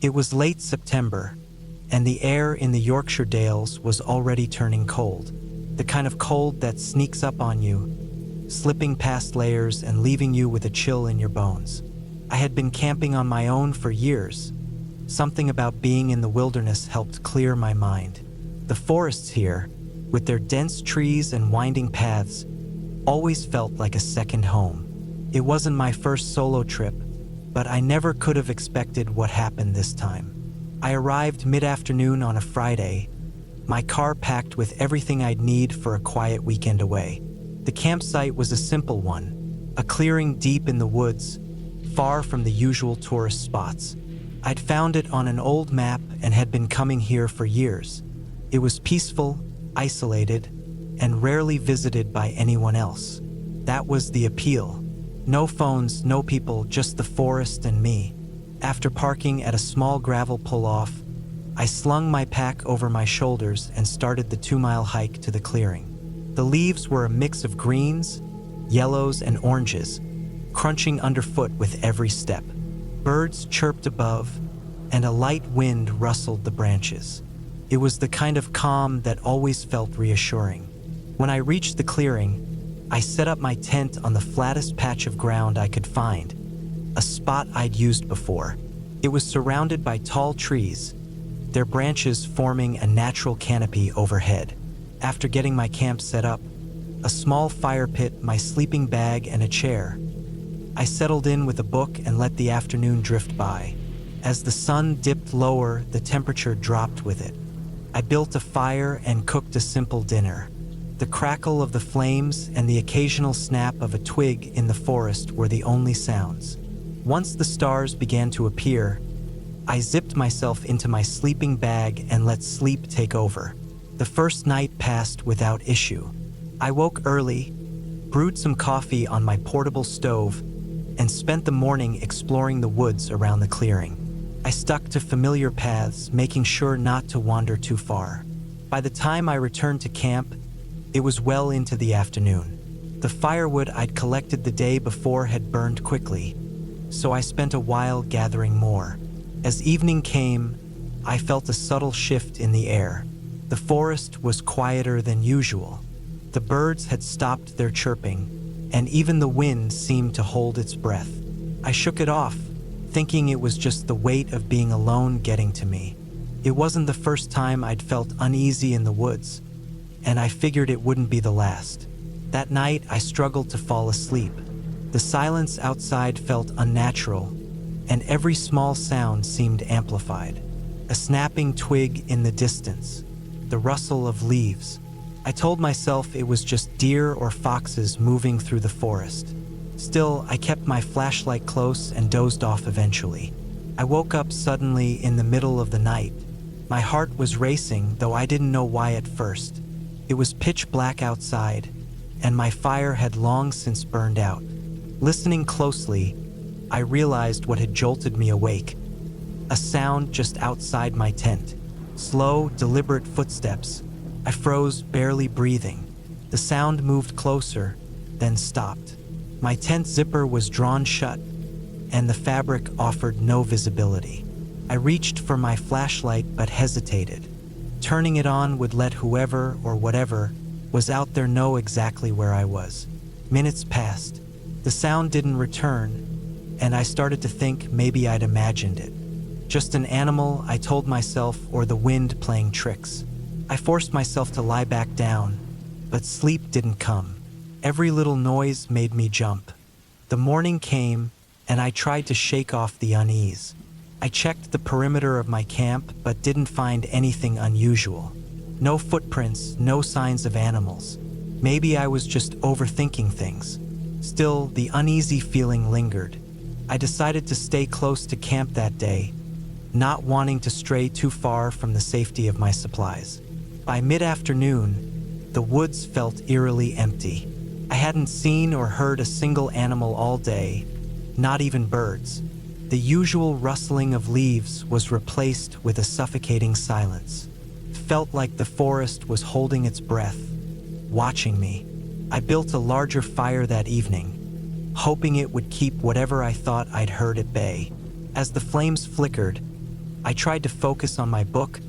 It was late September, and the air in the Yorkshire Dales was already turning cold. The kind of cold that sneaks up on you, slipping past layers and leaving you with a chill in your bones. I had been camping on my own for years. Something about being in the wilderness helped clear my mind. The forests here, with their dense trees and winding paths, always felt like a second home. It wasn't my first solo trip, but I never could have expected what happened this time. I arrived mid-afternoon on a Friday, my car packed with everything I'd need for a quiet weekend away. The campsite was a simple one, a clearing deep in the woods, far from the usual tourist spots. I'd found it on an old map and had been coming here for years. It was peaceful, isolated, and rarely visited by anyone else. That was the appeal. No phones, no people, just the forest and me. After parking at a small gravel pull-off, I slung my pack over my shoulders and started the 2-mile hike to the clearing. The leaves were a mix of greens, yellows, and oranges, crunching underfoot with every step. Birds chirped above, and a light wind rustled the branches. It was the kind of calm that always felt reassuring. When I reached the clearing, I set up my tent on the flattest patch of ground I could find, a spot I'd used before. It was surrounded by tall trees, their branches forming a natural canopy overhead. After getting my camp set up, a small fire pit, my sleeping bag, and a chair, I settled in with a book and let the afternoon drift by. As the sun dipped lower, the temperature dropped with it. I built a fire and cooked a simple dinner. The crackle of the flames and the occasional snap of a twig in the forest were the only sounds. Once the stars began to appear, I zipped myself into my sleeping bag and let sleep take over. The first night passed without issue. I woke early, brewed some coffee on my portable stove, and spent the morning exploring the woods around the clearing. I stuck to familiar paths, making sure not to wander too far. By the time I returned to camp, it was well into the afternoon. The firewood I'd collected the day before had burned quickly, so I spent a while gathering more. As evening came, I felt a subtle shift in the air. The forest was quieter than usual. The birds had stopped their chirping, and even the wind seemed to hold its breath. I shook it off, thinking it was just the weight of being alone getting to me. It wasn't the first time I'd felt uneasy in the woods, and I figured it wouldn't be the last. That night, I struggled to fall asleep. The silence outside felt unnatural, and every small sound seemed amplified. A snapping twig in the distance, the rustle of leaves. I told myself it was just deer or foxes moving through the forest. Still, I kept my flashlight close and dozed off eventually. I woke up suddenly in the middle of the night. My heart was racing, though I didn't know why at first. It was pitch black outside, and my fire had long since burned out. Listening closely, I realized what had jolted me awake. A sound just outside my tent. Slow, deliberate footsteps. I froze, barely breathing. The sound moved closer, then stopped. My tent zipper was drawn shut, and the fabric offered no visibility. I reached for my flashlight but hesitated. Turning it on would let whoever or whatever was out there know exactly where I was. Minutes passed. The sound didn't return, and I started to think maybe I'd imagined it. Just an animal, I told myself, or the wind playing tricks. I forced myself to lie back down, but sleep didn't come. Every little noise made me jump. The morning came, and I tried to shake off the unease. I checked the perimeter of my camp, but didn't find anything unusual. No footprints, no signs of animals. Maybe I was just overthinking things. Still, the uneasy feeling lingered. I decided to stay close to camp that day, not wanting to stray too far from the safety of my supplies. By mid-afternoon, the woods felt eerily empty. I hadn't seen or heard a single animal all day, not even birds. The usual rustling of leaves was replaced with a suffocating silence. It felt like the forest was holding its breath, watching me. I built a larger fire that evening, hoping it would keep whatever I thought I'd heard at bay. As the flames flickered, I tried to focus on my book,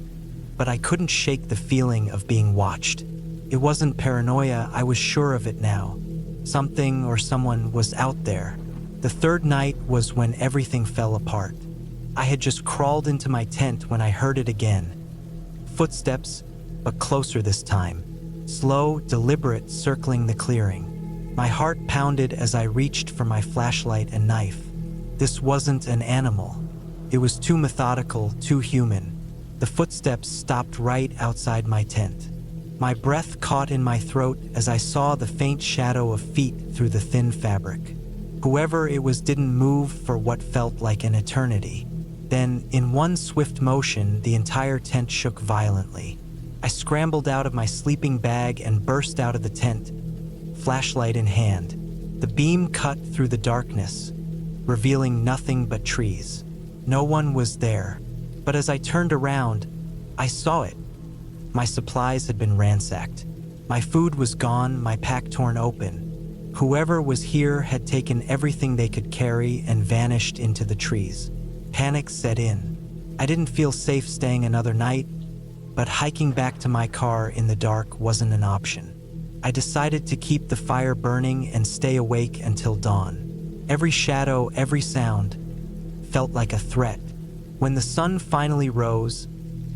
but I couldn't shake the feeling of being watched. It wasn't paranoia, I was sure of it now. Something or someone was out there. The third night was when everything fell apart. I had just crawled into my tent when I heard it again. Footsteps, but closer this time. Slow, deliberate, circling the clearing. My heart pounded as I reached for my flashlight and knife. This wasn't an animal. It was too methodical, too human. The footsteps stopped right outside my tent. My breath caught in my throat as I saw the faint shadow of feet through the thin fabric. Whoever it was didn't move for what felt like an eternity. Then, in one swift motion, the entire tent shook violently. I scrambled out of my sleeping bag and burst out of the tent, flashlight in hand. The beam cut through the darkness, revealing nothing but trees. No one was there, but as I turned around, I saw it. My supplies had been ransacked. My food was gone, my pack torn open. Whoever was here had taken everything they could carry and vanished into the trees. Panic set in. I didn't feel safe staying another night, but hiking back to my car in the dark wasn't an option. I decided to keep the fire burning and stay awake until dawn. Every shadow, every sound felt like a threat. When the sun finally rose,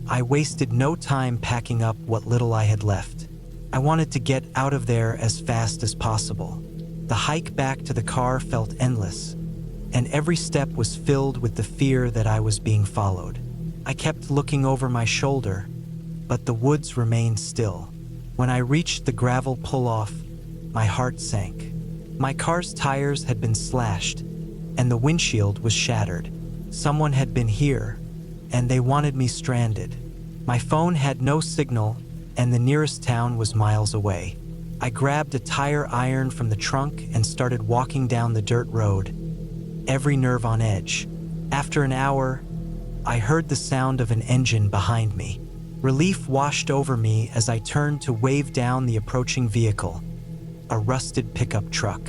I wasted no time packing up what little I had left. I wanted to get out of there as fast as possible. The hike back to the car felt endless, and every step was filled with the fear that I was being followed. I kept looking over my shoulder, but the woods remained still. When I reached the gravel pull-off, my heart sank. My car's tires had been slashed, and the windshield was shattered. Someone had been here, and they wanted me stranded. My phone had no signal, and the nearest town was miles away. I grabbed a tire iron from the trunk and started walking down the dirt road, every nerve on edge. After an hour, I heard the sound of an engine behind me. Relief washed over me as I turned to wave down the approaching vehicle, a rusted pickup truck.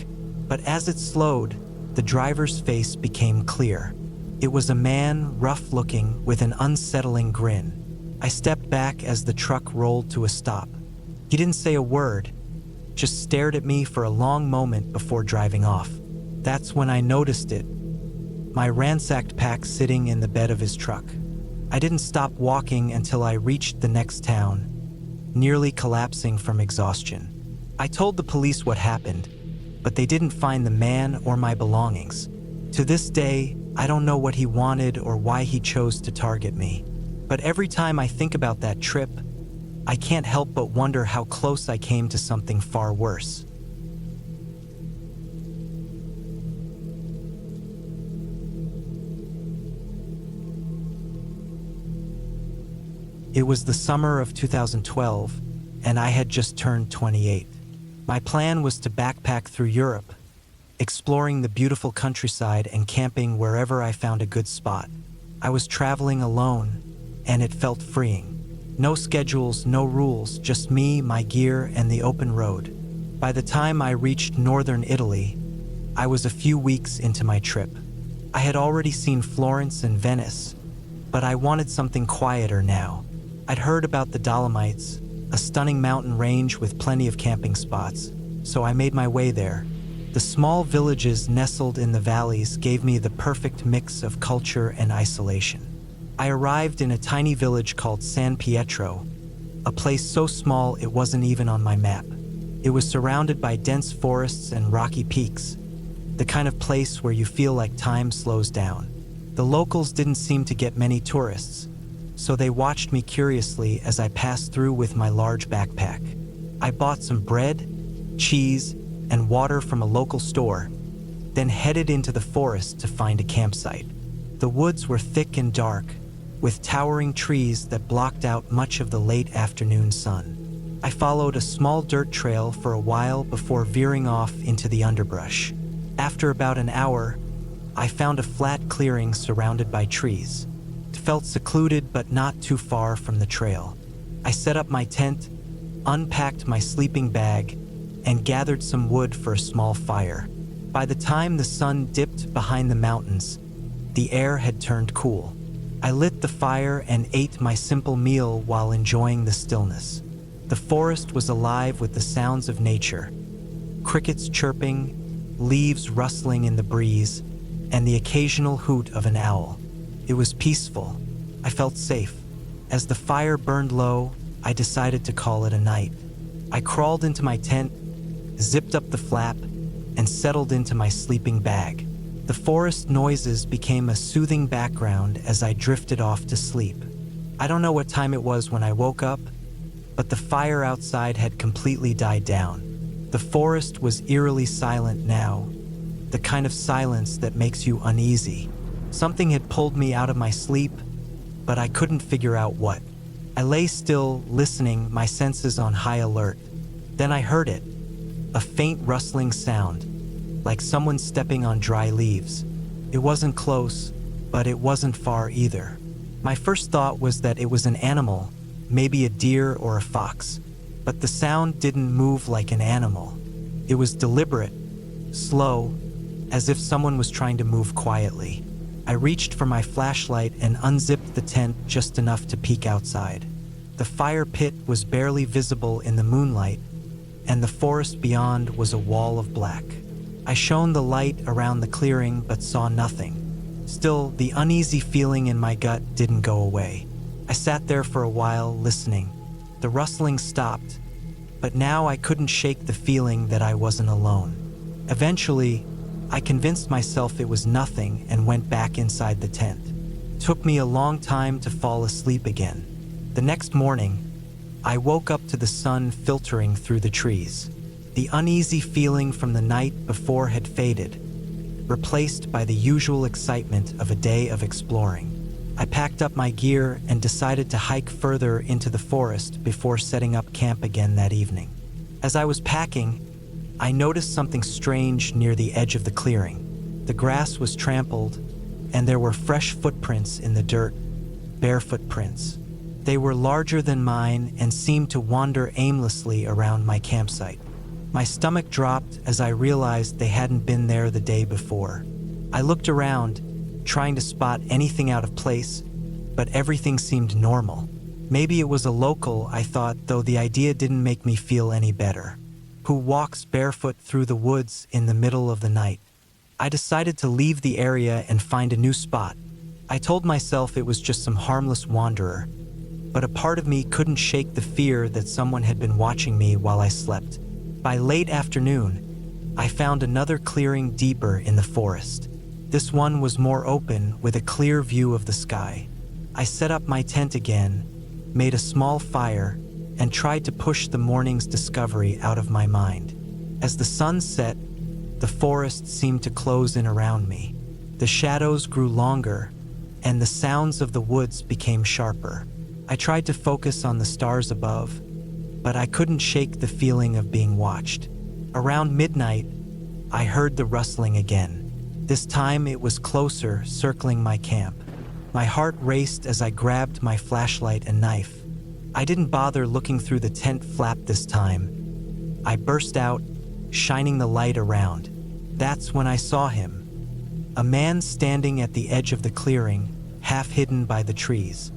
But as it slowed, the driver's face became clear. It was a man, rough-looking, with an unsettling grin. I stepped back as the truck rolled to a stop. He didn't say a word, just stared at me for a long moment before driving off. That's when I noticed it, my ransacked pack sitting in the bed of his truck. I didn't stop walking until I reached the next town, nearly collapsing from exhaustion. I told the police what happened, but they didn't find the man or my belongings. To this day, I don't know what he wanted or why he chose to target me. But every time I think about that trip, I can't help but wonder how close I came to something far worse. It was the summer of 2012, and I had just turned 28. My plan was to backpack through Europe, exploring the beautiful countryside and camping wherever I found a good spot. I was traveling alone, and it felt freeing. No schedules, no rules, just me, my gear, and the open road. By the time I reached northern Italy, I was a few weeks into my trip. I had already seen Florence and Venice, but I wanted something quieter now. I'd heard about the Dolomites, a stunning mountain range with plenty of camping spots, so I made my way there. The small villages nestled in the valleys gave me the perfect mix of culture and isolation. I arrived in a tiny village called San Pietro, a place so small it wasn't even on my map. It was surrounded by dense forests and rocky peaks, the kind of place where you feel like time slows down. The locals didn't seem to get many tourists, so they watched me curiously as I passed through with my large backpack. I bought some bread, cheese, and water from a local store, then headed into the forest to find a campsite. The woods were thick and dark, with towering trees that blocked out much of the late afternoon sun. I followed a small dirt trail for a while before veering off into the underbrush. After about an hour, I found a flat clearing surrounded by trees. It felt secluded but not too far from the trail. I set up my tent, unpacked my sleeping bag, and gathered some wood for a small fire. By the time the sun dipped behind the mountains, the air had turned cool. I lit the fire and ate my simple meal while enjoying the stillness. The forest was alive with the sounds of nature: crickets chirping, leaves rustling in the breeze, and the occasional hoot of an owl. It was peaceful. I felt safe. As the fire burned low, I decided to call it a night. I crawled into my tent, zipped up the flap, and settled into my sleeping bag. The forest noises became a soothing background as I drifted off to sleep. I don't know what time it was when I woke up, but the fire outside had completely died down. The forest was eerily silent now, the kind of silence that makes you uneasy. Something had pulled me out of my sleep, but I couldn't figure out what. I lay still, listening, my senses on high alert. Then I heard it, a faint rustling sound, like someone stepping on dry leaves. It wasn't close, but it wasn't far either. My first thought was that it was an animal, maybe a deer or a fox. But the sound didn't move like an animal. It was deliberate, slow, as if someone was trying to move quietly. I reached for my flashlight and unzipped the tent just enough to peek outside. The fire pit was barely visible in the moonlight, and the forest beyond was a wall of black. I shone the light around the clearing but saw nothing. Still, the uneasy feeling in my gut didn't go away. I sat there for a while, listening. The rustling stopped, but now I couldn't shake the feeling that I wasn't alone. Eventually, I convinced myself it was nothing and went back inside the tent. It took me a long time to fall asleep again. The next morning, I woke up to the sun filtering through the trees. The uneasy feeling from the night before had faded, replaced by the usual excitement of a day of exploring. I packed up my gear and decided to hike further into the forest before setting up camp again that evening. As I was packing, I noticed something strange near the edge of the clearing. The grass was trampled, and there were fresh footprints in the dirt, bare footprints. They were larger than mine and seemed to wander aimlessly around my campsite. My stomach dropped as I realized they hadn't been there the day before. I looked around, trying to spot anything out of place, but everything seemed normal. Maybe it was a local, I thought, though the idea didn't make me feel any better. Who walks barefoot through the woods in the middle of the night? I decided to leave the area and find a new spot. I told myself it was just some harmless wanderer, but a part of me couldn't shake the fear that someone had been watching me while I slept. By late afternoon, I found another clearing deeper in the forest. This one was more open, with a clear view of the sky. I set up my tent again, made a small fire, and tried to push the morning's discovery out of my mind. As the sun set, the forest seemed to close in around me. The shadows grew longer, and the sounds of the woods became sharper. I tried to focus on the stars above, but I couldn't shake the feeling of being watched. Around midnight, I heard the rustling again. This time it was closer, circling my camp. My heart raced as I grabbed my flashlight and knife. I didn't bother looking through the tent flap this time. I burst out, shining the light around. That's when I saw him. A man standing at the edge of the clearing, half hidden by the trees.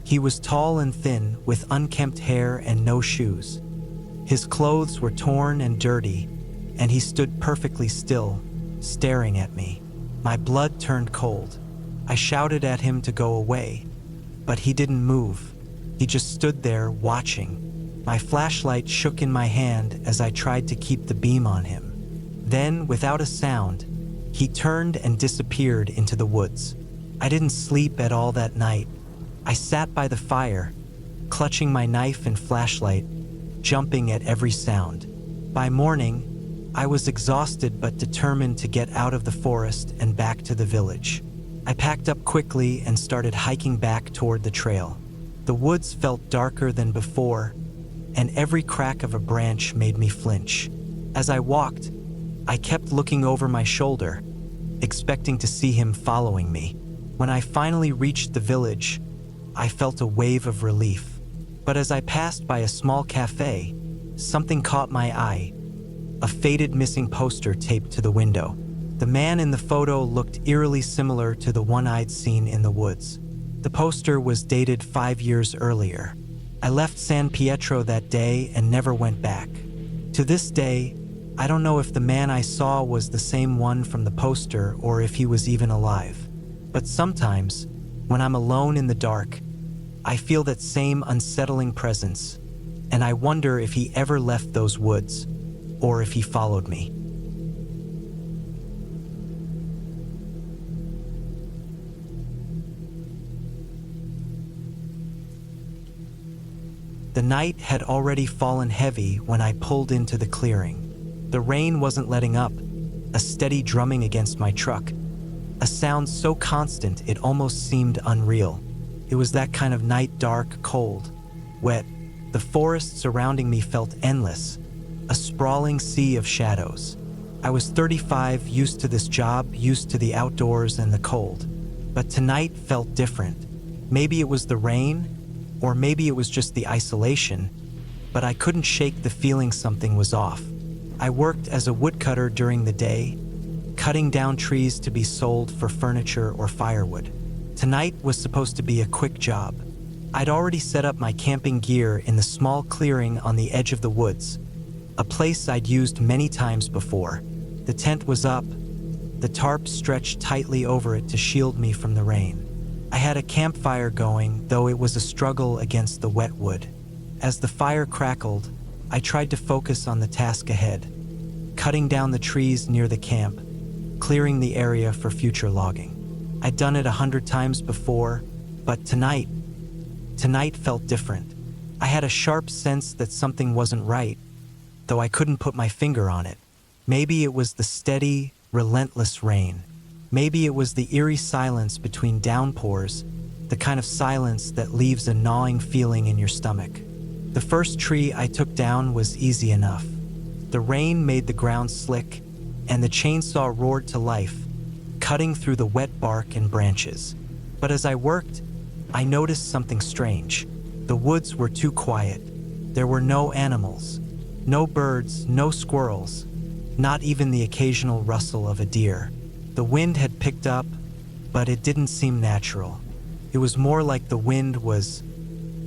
He was tall and thin, with unkempt hair and no shoes. His clothes were torn and dirty, and he stood perfectly still, staring at me. My blood turned cold. I shouted at him to go away, but he didn't move. He just stood there, watching. My flashlight shook in my hand as I tried to keep the beam on him. Then, without a sound, he turned and disappeared into the woods. I didn't sleep at all that night. I sat by the fire, clutching my knife and flashlight, jumping at every sound. By morning, I was exhausted but determined to get out of the forest and back to the village. I packed up quickly and started hiking back toward the trail. The woods felt darker than before, and every crack of a branch made me flinch. As I walked, I kept looking over my shoulder, expecting to see him following me. When I finally reached the village, I felt a wave of relief. But as I passed by a small cafe, something caught my eye. A faded missing poster taped to the window. The man in the photo looked eerily similar to the one I'd seen in the woods. The poster was dated 5 years earlier. I left San Pietro that day and never went back. To this day, I don't know if the man I saw was the same one from the poster or if he was even alive. But sometimes, when I'm alone in the dark, I feel that same unsettling presence, and I wonder if he ever left those woods, or if he followed me. The night had already fallen heavy when I pulled into the clearing. The rain wasn't letting up, a steady drumming against my truck, a sound so constant it almost seemed unreal. It was that kind of night, dark, cold, wet. The forest surrounding me felt endless, a sprawling sea of shadows. I was 35, used to this job, used to the outdoors and the cold. But tonight felt different. Maybe it was the rain, or maybe it was just the isolation, but I couldn't shake the feeling something was off. I worked as a woodcutter during the day, cutting down trees to be sold for furniture or firewood. Tonight was supposed to be a quick job. I'd already set up my camping gear in the small clearing on the edge of the woods, a place I'd used many times before. The tent was up, the tarp stretched tightly over it to shield me from the rain. I had a campfire going, though it was a struggle against the wet wood. As the fire crackled, I tried to focus on the task ahead, cutting down the trees near the camp, clearing the area for future logging. I'd done it 100 times before, but tonight felt different. I had a sharp sense that something wasn't right, though I couldn't put my finger on it. Maybe it was the steady, relentless rain. Maybe it was the eerie silence between downpours, the kind of silence that leaves a gnawing feeling in your stomach. The first tree I took down was easy enough. The rain made the ground slick, and the chainsaw roared to life, cutting through the wet bark and branches. But as I worked, I noticed something strange. The woods were too quiet. There were no animals, no birds, no squirrels, not even the occasional rustle of a deer. The wind had picked up, but it didn't seem natural. It was more like the wind was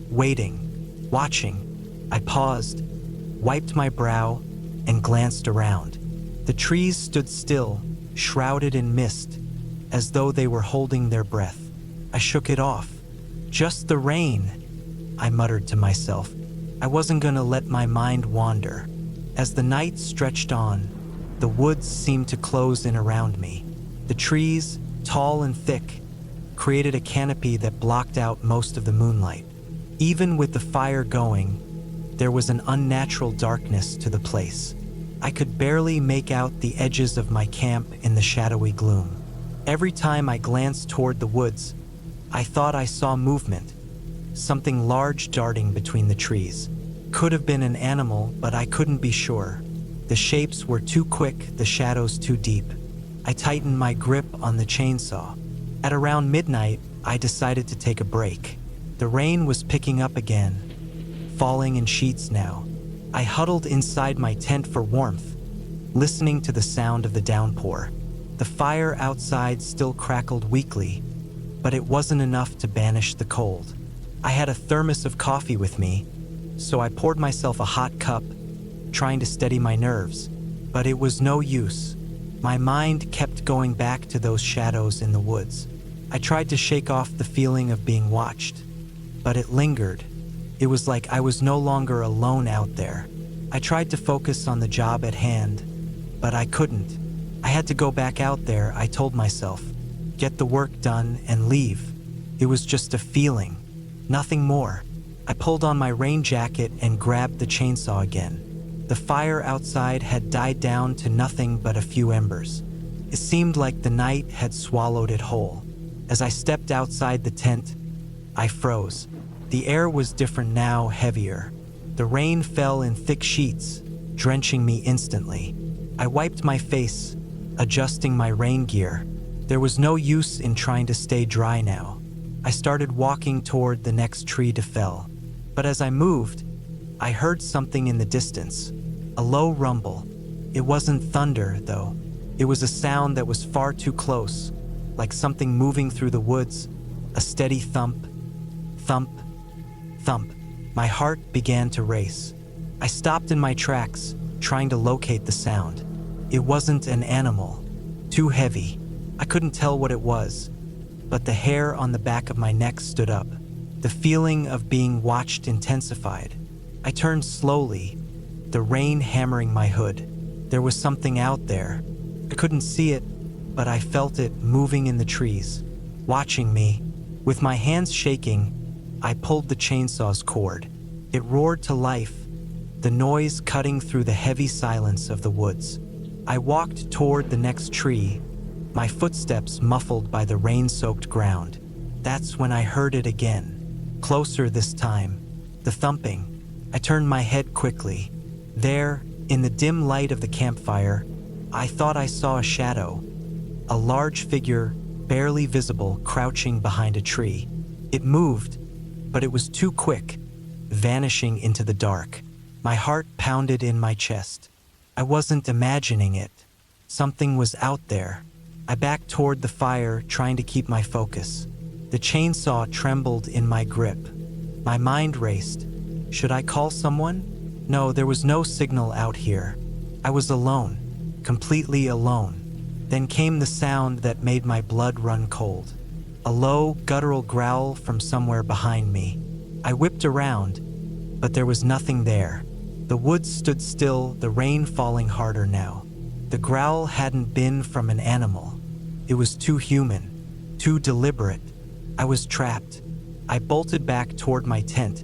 waiting, watching. I paused, wiped my brow, and glanced around. The trees stood still, shrouded in mist, as though they were holding their breath. I shook it off. Just the rain, I muttered to myself. I wasn't going to let my mind wander. As the night stretched on, the woods seemed to close in around me. The trees, tall and thick, created a canopy that blocked out most of the moonlight. Even with the fire going, there was an unnatural darkness to the place. I could barely make out the edges of my camp in the shadowy gloom. Every time I glanced toward the woods, I thought I saw movement, something large darting between the trees. Could have been an animal, but I couldn't be sure. The shapes were too quick, the shadows too deep. I tightened my grip on the chainsaw. At around midnight, I decided to take a break. The rain was picking up again, falling in sheets now. I huddled inside my tent for warmth, listening to the sound of the downpour. The fire outside still crackled weakly, but it wasn't enough to banish the cold. I had a thermos of coffee with me, so I poured myself a hot cup, trying to steady my nerves. But it was no use. My mind kept going back to those shadows in the woods. I tried to shake off the feeling of being watched, but it lingered. It was like I was no longer alone out there. I tried to focus on the job at hand, but I couldn't. I had to go back out there, I told myself. Get the work done and leave. It was just a feeling, nothing more. I pulled on my rain jacket and grabbed the chainsaw again. The fire outside had died down to nothing but a few embers. It seemed like the night had swallowed it whole. As I stepped outside the tent, I froze. The air was different now, heavier. The rain fell in thick sheets, drenching me instantly. I wiped my face, adjusting my rain gear. There was no use in trying to stay dry now. I started walking toward the next tree to fell. But as I moved, I heard something in the distance, a low rumble. It wasn't thunder, though. It was a sound that was far too close, like something moving through the woods, A steady thump, thump, thump. My heart began to race. I stopped in my tracks, trying to locate the sound. It wasn't an animal. Too heavy. I couldn't tell what it was, but the hair on the back of my neck stood up. The feeling of being watched intensified. I turned slowly, the rain hammering my hood. There was something out there. I couldn't see it, but I felt it moving in the trees, watching me. With my hands shaking, I pulled the chainsaw's cord. It roared to life, the noise cutting through the heavy silence of the woods. I walked toward the next tree, my footsteps muffled by the rain-soaked ground. That's when I heard it again, closer this time, the thumping. I turned my head quickly. There, in the dim light of the campfire, I thought I saw a shadow, a large figure, barely visible, crouching behind a tree. It moved, but it was too quick, vanishing into the dark. My heart pounded in my chest. I wasn't imagining it. Something was out there. I backed toward the fire, trying to keep my focus. The chainsaw trembled in my grip. My mind raced. Should I call someone? No, there was no signal out here. I was alone, completely alone. Then came the sound that made my blood run cold. A low, guttural growl from somewhere behind me. I whipped around, but there was nothing there. The woods stood still, the rain falling harder now. The growl hadn't been from an animal. It was too human, too deliberate. I was trapped. I bolted back toward my tent,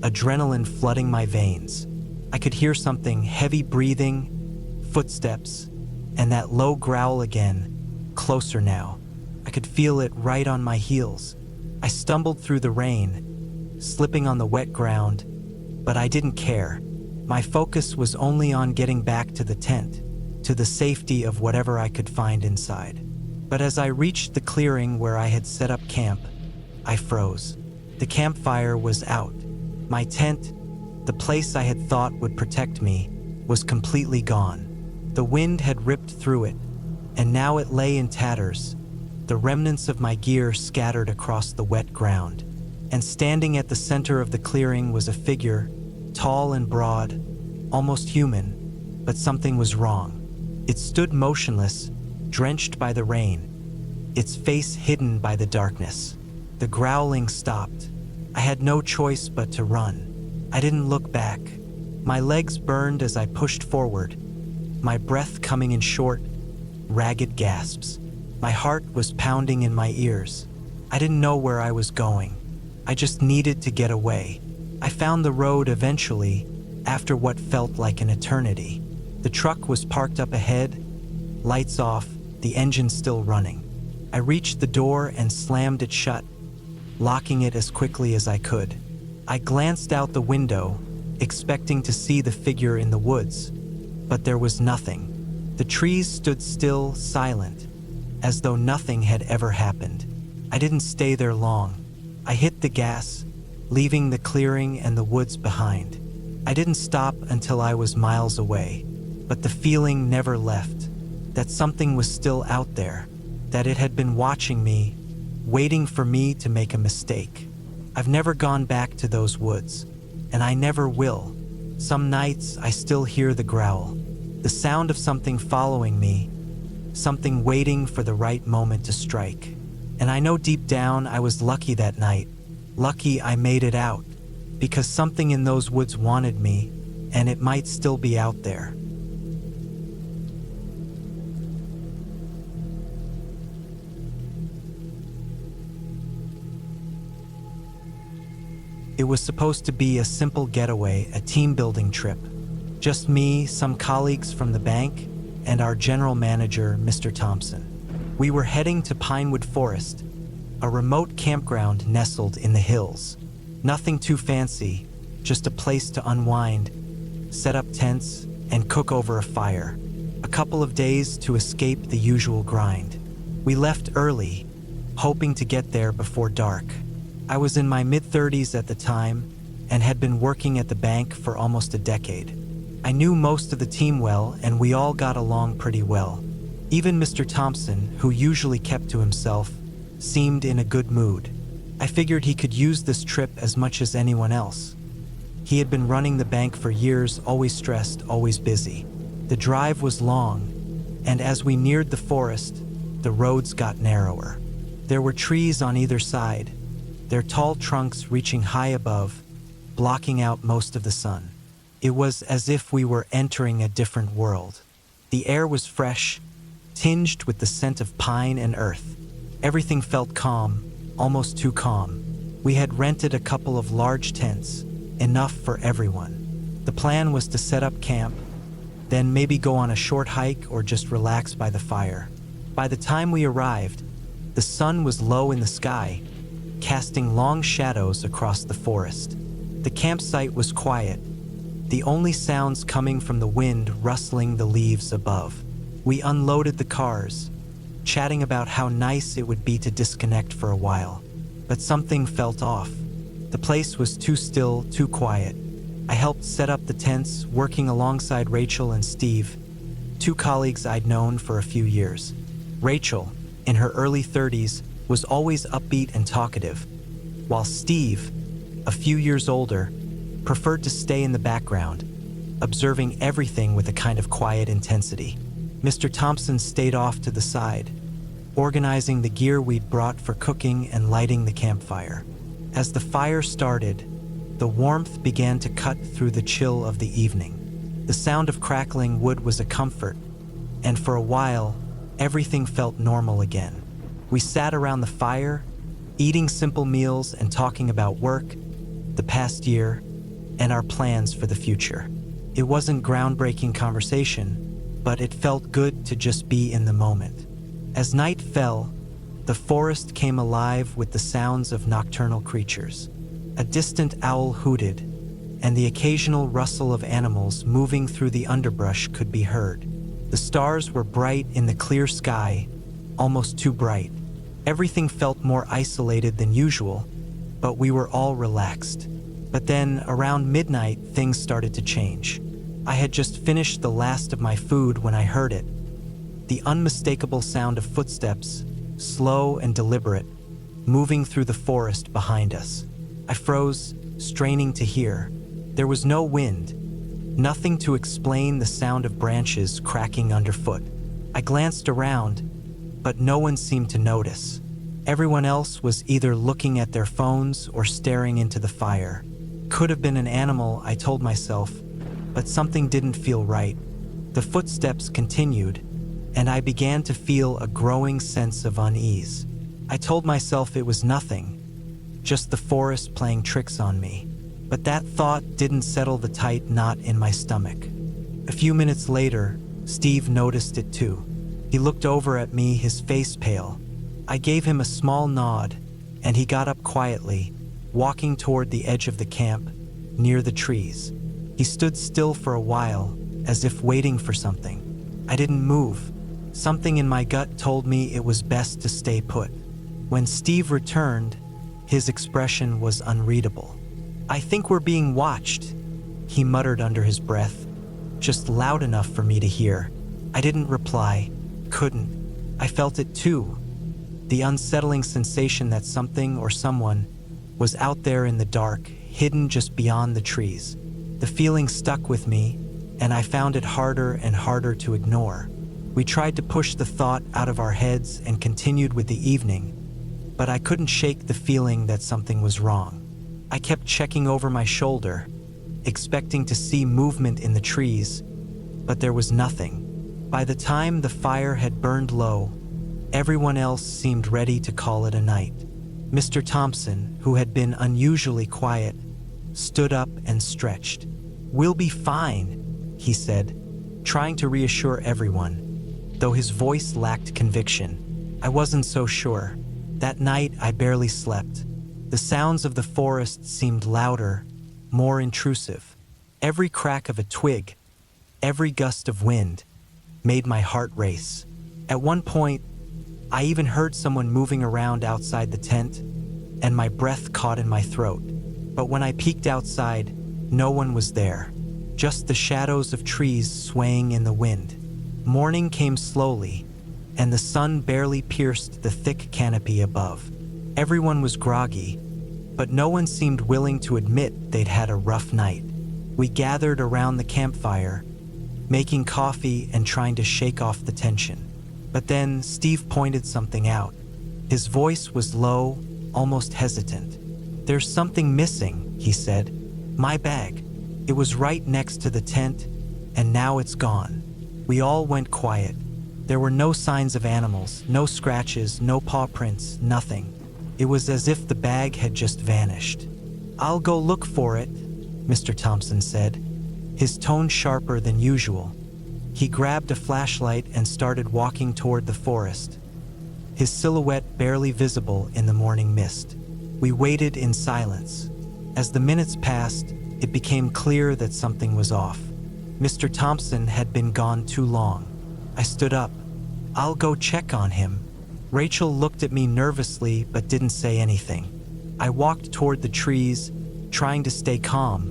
adrenaline flooding my veins. I could hear something, heavy breathing, footsteps, and that low growl again, closer now. I could feel it right on my heels. I stumbled through the rain, slipping on the wet ground, but I didn't care. My focus was only on getting back to the tent, to the safety of whatever I could find inside. But as I reached the clearing where I had set up camp, I froze. The campfire was out. My tent, the place I had thought would protect me, was completely gone. The wind had ripped through it, and now it lay in tatters, the remnants of my gear scattered across the wet ground. And standing at the center of the clearing was a figure, tall and broad, almost human, but something was wrong. It stood motionless, drenched by the rain, its face hidden by the darkness. The growling stopped. I had no choice but to run. I didn't look back. My legs burned as I pushed forward, my breath coming in short, ragged gasps. My heart was pounding in my ears. I didn't know where I was going. I just needed to get away. I found the road eventually, after what felt like an eternity. The truck was parked up ahead, lights off, the engine still running. I reached the door and slammed it shut, locking it as quickly as I could. I glanced out the window, expecting to see the figure in the woods, but there was nothing. The trees stood still, silent, as though nothing had ever happened. I didn't stay there long. I hit the gas, leaving the clearing and the woods behind. I didn't stop until I was miles away, but the feeling never left, that something was still out there, that it had been watching me, waiting for me to make a mistake. I've never gone back to those woods, and I never will. Some nights I still hear the growl, the sound of something following me, something waiting for the right moment to strike. And I know deep down I was lucky that night, lucky I made it out, because something in those woods wanted me, and it might still be out there. It was supposed to be a simple getaway, a team-building trip. Just me, some colleagues from the bank, and our general manager, Mr. Thompson. We were heading to Pinewood Forest, a remote campground nestled in the hills. Nothing too fancy, just a place to unwind, set up tents, and cook over a fire. A couple of days to escape the usual grind. We left early, hoping to get there before dark. I was in my mid-30s at the time and had been working at the bank for almost a decade. I knew most of the team well, and we all got along pretty well. Even Mr. Thompson, who usually kept to himself, seemed in a good mood. I figured he could use this trip as much as anyone else. He had been running the bank for years, always stressed, always busy. The drive was long, and as we neared the forest, the roads got narrower. There were trees on either side, their tall trunks reaching high above, blocking out most of the sun. It was as if we were entering a different world. The air was fresh, tinged with the scent of pine and earth. Everything felt calm, almost too calm. We had rented a couple of large tents, enough for everyone. The plan was to set up camp, then maybe go on a short hike or just relax by the fire. By the time we arrived, the sun was low in the sky, casting long shadows across the forest. The campsite was quiet, the only sounds coming from the wind rustling the leaves above. We unloaded the cars, chatting about how nice it would be to disconnect for a while. But something felt off. The place was too still, too quiet. I helped set up the tents, working alongside Rachel and Steve, two colleagues I'd known for a few years. Rachel, in her early 30s, was always upbeat and talkative, while Steve, a few years older, preferred to stay in the background, observing everything with a kind of quiet intensity. Mr. Thompson stayed off to the side, organizing the gear we'd brought for cooking and lighting the campfire. As the fire started, the warmth began to cut through the chill of the evening. The sound of crackling wood was a comfort, and for a while, everything felt normal again. We sat around the fire, eating simple meals and talking about work, the past year, and our plans for the future. It wasn't groundbreaking conversation, but it felt good to just be in the moment. As night fell, the forest came alive with the sounds of nocturnal creatures. A distant owl hooted, and the occasional rustle of animals moving through the underbrush could be heard. The stars were bright in the clear sky, almost too bright. Everything felt more isolated than usual, but we were all relaxed. But then, around midnight, things started to change. I had just finished the last of my food when I heard it. The unmistakable sound of footsteps, slow and deliberate, moving through the forest behind us. I froze, straining to hear. There was no wind, nothing to explain the sound of branches cracking underfoot. I glanced around, but no one seemed to notice. Everyone else was either looking at their phones or staring into the fire. Could have been an animal, I told myself, but something didn't feel right. The footsteps continued, and I began to feel a growing sense of unease. I told myself it was nothing, just the forest playing tricks on me. But that thought didn't settle the tight knot in my stomach. A few minutes later, Steve noticed it too. He looked over at me, his face pale. I gave him a small nod, and he got up quietly, walking toward the edge of the camp, near the trees. He stood still for a while, as if waiting for something. I didn't move. Something in my gut told me it was best to stay put. When Steve returned, his expression was unreadable. "I think we're being watched," he muttered under his breath, just loud enough for me to hear. I didn't reply, couldn't. I felt it too, the unsettling sensation that something or someone was out there in the dark, hidden just beyond the trees. The feeling stuck with me, and I found it harder and harder to ignore. We tried to push the thought out of our heads and continued with the evening, but I couldn't shake the feeling that something was wrong. I kept checking over my shoulder, expecting to see movement in the trees, but there was nothing. By the time the fire had burned low, everyone else seemed ready to call it a night. Mr. Thompson, who had been unusually quiet, stood up and stretched. "We'll be fine," he said, trying to reassure everyone, though his voice lacked conviction. I wasn't so sure. That night, I barely slept. The sounds of the forest seemed louder, more intrusive. Every crack of a twig, every gust of wind, made my heart race. At one point, I even heard someone moving around outside the tent, and my breath caught in my throat. But when I peeked outside, no one was there, just the shadows of trees swaying in the wind. Morning came slowly, and the sun barely pierced the thick canopy above. Everyone was groggy, but no one seemed willing to admit they'd had a rough night. We gathered around the campfire, making coffee and trying to shake off the tension. But then Steve pointed something out. His voice was low, almost hesitant. "There's something missing," he said. "My bag. It was right next to the tent, and now it's gone." We all went quiet. There were no signs of animals, no scratches, no paw prints, nothing. It was as if the bag had just vanished. "I'll go look for it," Mr. Thompson said, his tone sharper than usual. He grabbed a flashlight and started walking toward the forest, his silhouette barely visible in the morning mist. We waited in silence. As the minutes passed, it became clear that something was off. Mr. Thompson had been gone too long. I stood up. "I'll go check on him." Rachel looked at me nervously but didn't say anything. I walked toward the trees, trying to stay calm,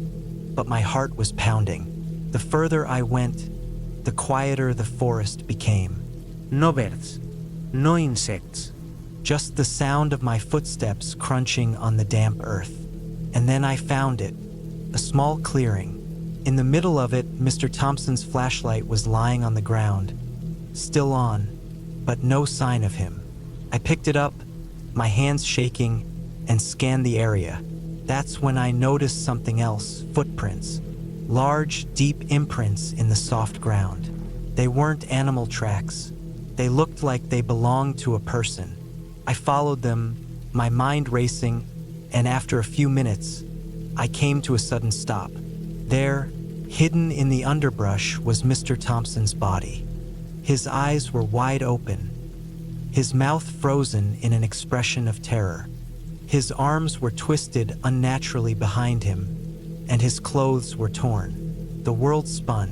but my heart was pounding. The further I went, the quieter the forest became. No birds, no insects. Just the sound of my footsteps crunching on the damp earth. And then I found it, a small clearing. In the middle of it, Mr. Thompson's flashlight was lying on the ground, still on, but no sign of him. I picked it up, my hands shaking, and scanned the area. That's when I noticed something else: footprints. Large, deep imprints in the soft ground. They weren't animal tracks. They looked like they belonged to a person. I followed them, my mind racing, and after a few minutes, I came to a sudden stop. There, hidden in the underbrush, was Mr. Thompson's body. His eyes were wide open, his mouth frozen in an expression of terror. His arms were twisted unnaturally behind him, and his clothes were torn. The world spun.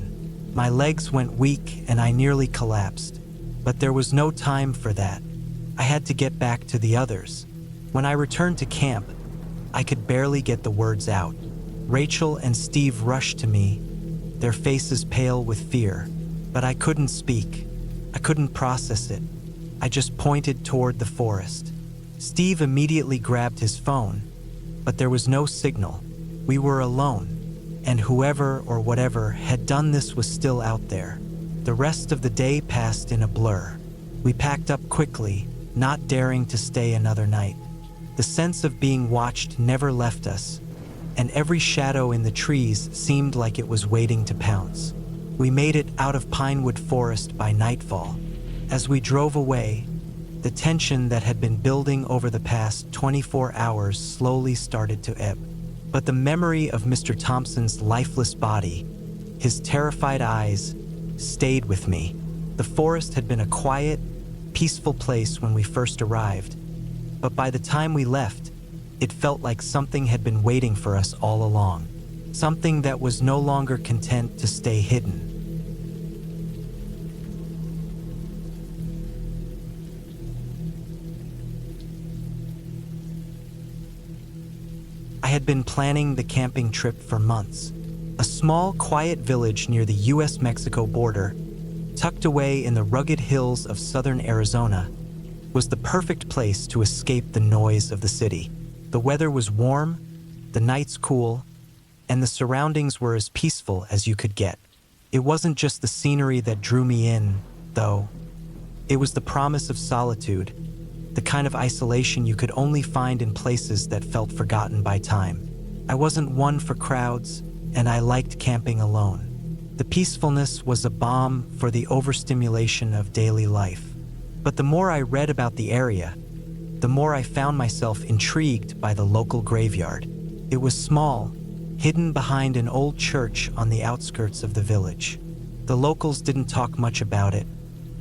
My legs went weak and I nearly collapsed. But there was no time for that. I had to get back to the others. When I returned to camp, I could barely get the words out. Rachel and Steve rushed to me, their faces pale with fear. But I couldn't speak. I couldn't process it. I just pointed toward the forest. Steve immediately grabbed his phone, but there was no signal. We were alone, and whoever or whatever had done this was still out there. The rest of the day passed in a blur. We packed up quickly, not daring to stay another night. The sense of being watched never left us, and every shadow in the trees seemed like it was waiting to pounce. We made it out of Pinewood Forest by nightfall. As we drove away, the tension that had been building over the past 24 hours slowly started to ebb. But the memory of Mr. Thompson's lifeless body, his terrified eyes, stayed with me. The forest had been a quiet, peaceful place when we first arrived, but by the time we left, it felt like something had been waiting for us all along. Something that was no longer content to stay hidden. I had been planning the camping trip for months. A small, quiet village near the US-Mexico border, tucked away in the rugged hills of southern Arizona, was the perfect place to escape the noise of the city. The weather was warm, the nights cool, and the surroundings were as peaceful as you could get. It wasn't just the scenery that drew me in, though. It was the promise of solitude, the kind of isolation you could only find in places that felt forgotten by time. I wasn't one for crowds, and I liked camping alone. The peacefulness was a balm for the overstimulation of daily life. But the more I read about the area, the more I found myself intrigued by the local graveyard. It was small, hidden behind an old church on the outskirts of the village. The locals didn't talk much about it,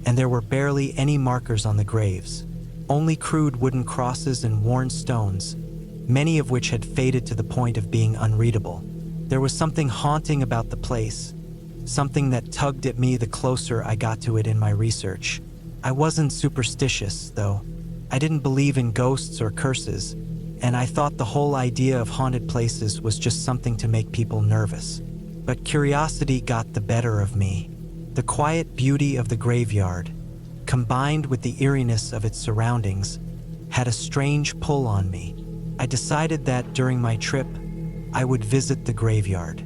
and there were barely any markers on the graves. Only crude wooden crosses and worn stones, many of which had faded to the point of being unreadable. There was something haunting about the place, something that tugged at me the closer I got to it in my research. I wasn't superstitious, though. I didn't believe in ghosts or curses, and I thought the whole idea of haunted places was just something to make people nervous. But curiosity got the better of me. The quiet beauty of the graveyard, combined with the eeriness of its surroundings, had a strange pull on me. I decided that during my trip, I would visit the graveyard.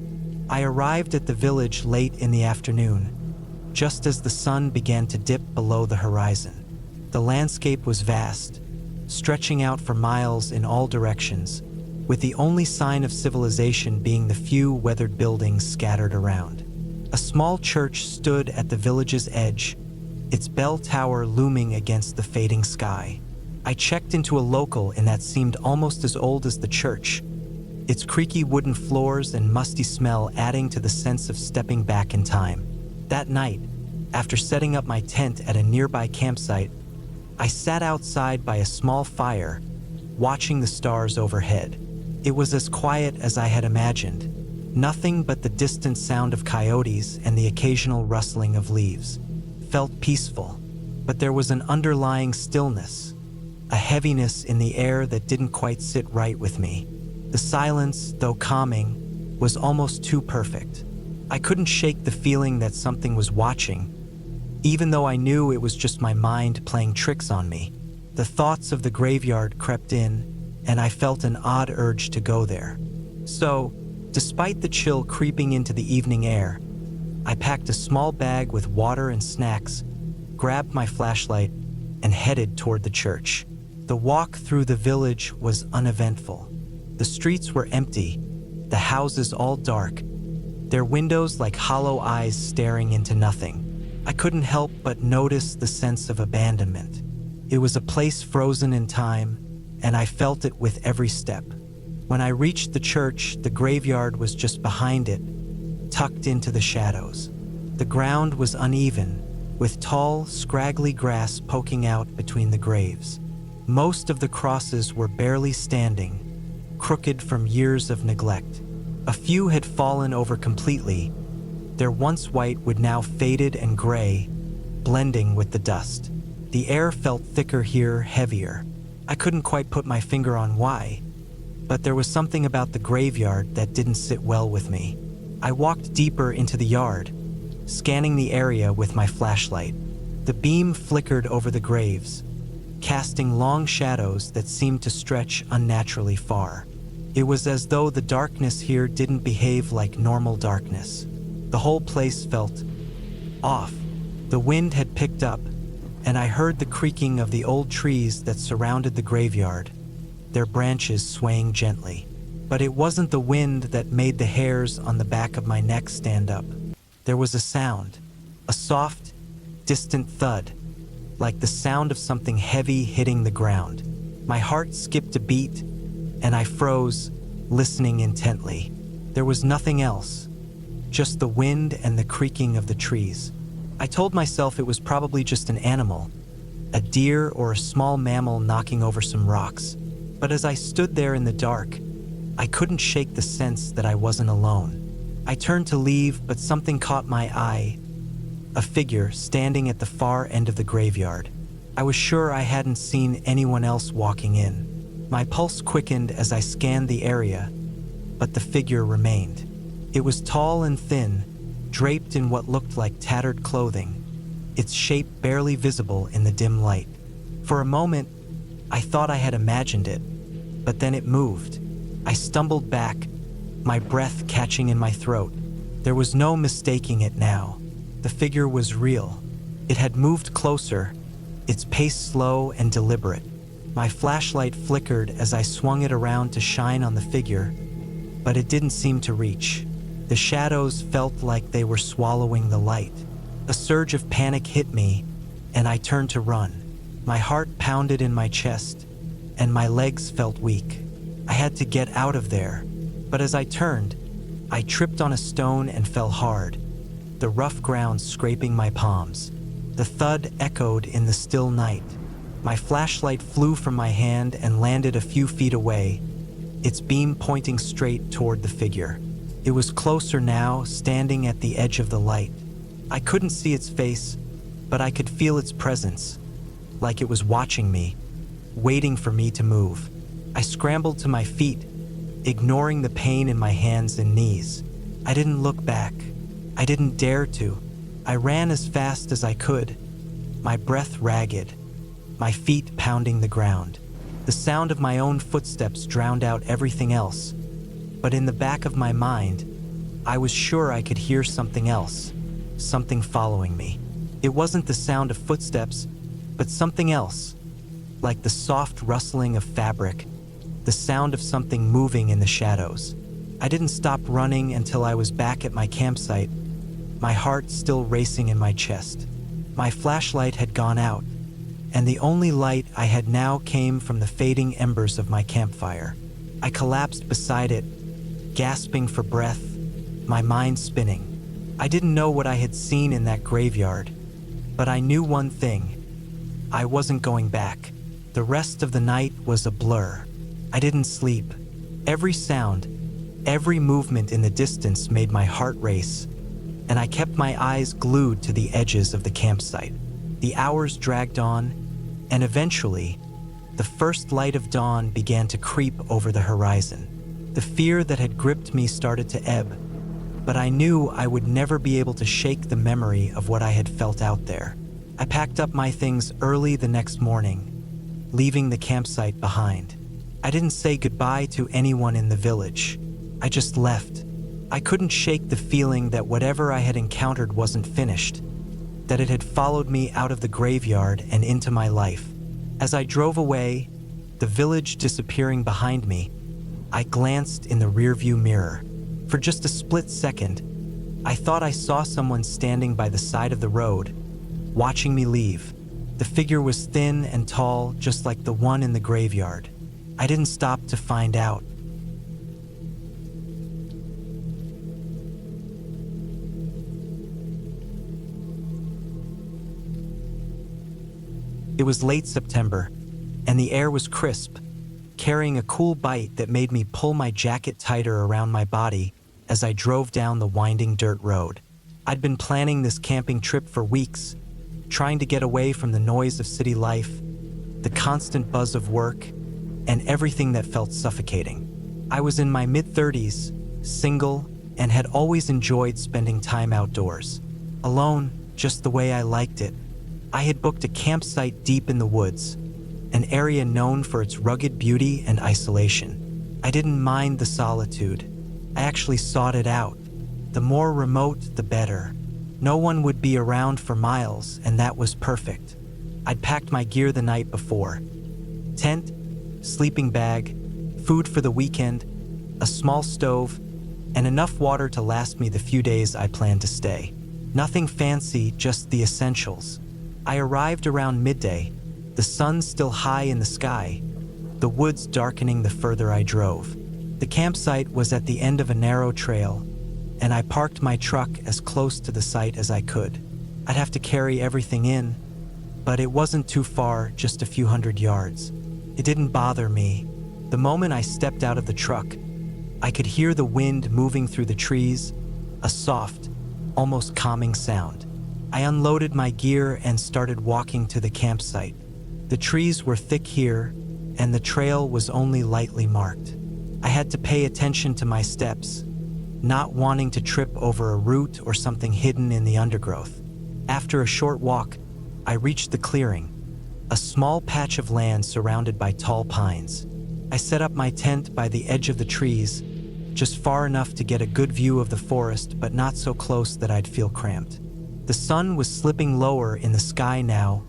I arrived at the village late in the afternoon, just as the sun began to dip below the horizon. The landscape was vast, stretching out for miles in all directions, with the only sign of civilization being the few weathered buildings scattered around. A small church stood at the village's edge, its bell tower looming against the fading sky. I checked into a local inn that seemed almost as old as the church, its creaky wooden floors and musty smell adding to the sense of stepping back in time. That night, after setting up my tent at a nearby campsite, I sat outside by a small fire, watching the stars overhead. It was as quiet as I had imagined. Nothing but the distant sound of coyotes and the occasional rustling of leaves. Felt peaceful, but there was an underlying stillness, a heaviness in the air that didn't quite sit right with me. The silence, though calming, was almost too perfect. I couldn't shake the feeling that something was watching, even though I knew it was just my mind playing tricks on me. The thoughts of the graveyard crept in, and I felt an odd urge to go there. So, despite the chill creeping into the evening air, I packed a small bag with water and snacks, grabbed my flashlight, and headed toward the church. The walk through the village was uneventful. The streets were empty, the houses all dark, their windows like hollow eyes staring into nothing. I couldn't help but notice the sense of abandonment. It was a place frozen in time, and I felt it with every step. When I reached the church, the graveyard was just behind it, tucked into the shadows. The ground was uneven, with tall, scraggly grass poking out between the graves. Most of the crosses were barely standing, crooked from years of neglect. A few had fallen over completely. Their once white would now faded and gray, blending with the dust. The air felt thicker here, heavier. I couldn't quite put my finger on why, but there was something about the graveyard that didn't sit well with me. I walked deeper into the yard, scanning the area with my flashlight. The beam flickered over the graves, casting long shadows that seemed to stretch unnaturally far. It was as though the darkness here didn't behave like normal darkness. The whole place felt off. The wind had picked up, and I heard the creaking of the old trees that surrounded the graveyard, their branches swaying gently. But it wasn't the wind that made the hairs on the back of my neck stand up. There was a sound, a soft, distant thud, like the sound of something heavy hitting the ground. My heart skipped a beat, and I froze, listening intently. There was nothing else, just the wind and the creaking of the trees. I told myself it was probably just an animal, a deer or a small mammal knocking over some rocks. But as I stood there in the dark, I couldn't shake the sense that I wasn't alone. I turned to leave, but something caught my eye, a figure standing at the far end of the graveyard. I was sure I hadn't seen anyone else walking in. My pulse quickened as I scanned the area, but the figure remained. It was tall and thin, draped in what looked like tattered clothing, its shape barely visible in the dim light. For a moment, I thought I had imagined it, but then it moved. I stumbled back, my breath catching in my throat. There was no mistaking it now. The figure was real. It had moved closer, its pace slow and deliberate. My flashlight flickered as I swung it around to shine on the figure, but it didn't seem to reach. The shadows felt like they were swallowing the light. A surge of panic hit me, and I turned to run. My heart pounded in my chest, and my legs felt weak. I had to get out of there, but as I turned, I tripped on a stone and fell hard, the rough ground scraping my palms. The thud echoed in the still night. My flashlight flew from my hand and landed a few feet away, its beam pointing straight toward the figure. It was closer now, standing at the edge of the light. I couldn't see its face, but I could feel its presence, like it was watching me, waiting for me to move. I scrambled to my feet, ignoring the pain in my hands and knees. I didn't look back. I didn't dare to. I ran as fast as I could, my breath ragged, my feet pounding the ground. The sound of my own footsteps drowned out everything else. But in the back of my mind, I was sure I could hear something else, something following me. It wasn't the sound of footsteps, but something else, like the soft rustling of fabric, the sound of something moving in the shadows. I didn't stop running until I was back at my campsite, my heart still racing in my chest. My flashlight had gone out, and the only light I had now came from the fading embers of my campfire. I collapsed beside it, gasping for breath, my mind spinning. I didn't know what I had seen in that graveyard, but I knew one thing. I wasn't going back. The rest of the night was a blur. I didn't sleep. Every sound, every movement in the distance made my heart race, and I kept my eyes glued to the edges of the campsite. The hours dragged on, and eventually, the first light of dawn began to creep over the horizon. The fear that had gripped me started to ebb, but I knew I would never be able to shake the memory of what I had felt out there. I packed up my things early the next morning, leaving the campsite behind. I didn't say goodbye to anyone in the village. I just left. I couldn't shake the feeling that whatever I had encountered wasn't finished, that it had followed me out of the graveyard and into my life. As I drove away, the village disappearing behind me, I glanced in the rearview mirror. For just a split second, I thought I saw someone standing by the side of the road, watching me leave. The figure was thin and tall, just like the one in the graveyard. I didn't stop to find out. It was late September, and the air was crisp, carrying a cool bite that made me pull my jacket tighter around my body as I drove down the winding dirt road. I'd been planning this camping trip for weeks, trying to get away from the noise of city life, the constant buzz of work, and everything that felt suffocating. I was in my mid-30s, single, and had always enjoyed spending time outdoors, alone, just the way I liked it. I had booked a campsite deep in the woods, an area known for its rugged beauty and isolation. I didn't mind the solitude. I actually sought it out. The more remote, the better. No one would be around for miles, and that was perfect. I'd packed my gear the night before. Tent, sleeping bag, food for the weekend, a small stove, and enough water to last me the few days I planned to stay. Nothing fancy, just the essentials. I arrived around midday, the sun still high in the sky, the woods darkening the further I drove. The campsite was at the end of a narrow trail, and I parked my truck as close to the site as I could. I'd have to carry everything in, but it wasn't too far, just a few hundred yards. It didn't bother me. The moment I stepped out of the truck, I could hear the wind moving through the trees, a soft, almost calming sound. I unloaded my gear and started walking to the campsite. The trees were thick here, and the trail was only lightly marked. I had to pay attention to my steps, not wanting to trip over a root or something hidden in the undergrowth. After a short walk, I reached the clearing, a small patch of land surrounded by tall pines. I set up my tent by the edge of the trees, just far enough to get a good view of the forest, but not so close that I'd feel cramped. The sun was slipping lower in the sky now,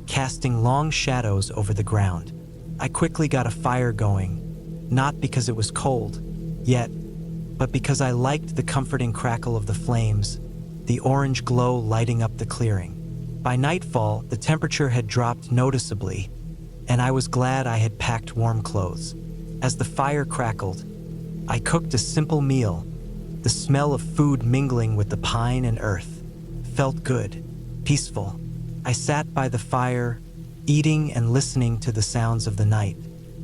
casting long shadows over the ground. I quickly got a fire going, not because it was cold, yet, but because I liked the comforting crackle of the flames, the orange glow lighting up the clearing. By nightfall, the temperature had dropped noticeably, and I was glad I had packed warm clothes. As the fire crackled, I cooked a simple meal. The smell of food mingling with the pine and earth felt good, peaceful. I sat by the fire, eating and listening to the sounds of the night,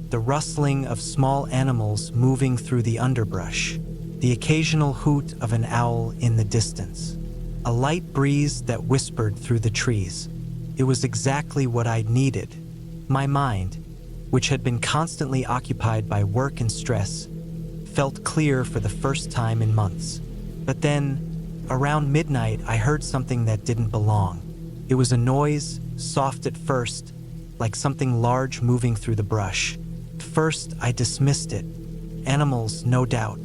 the rustling of small animals moving through the underbrush, the occasional hoot of an owl in the distance, a light breeze that whispered through the trees. It was exactly what I'd needed. My mind, which had been constantly occupied by work and stress, felt clear for the first time in months. But then, around midnight, I heard something that didn't belong. It was a noise, soft at first, like something large moving through the brush. At first, I dismissed it. Animals, no doubt.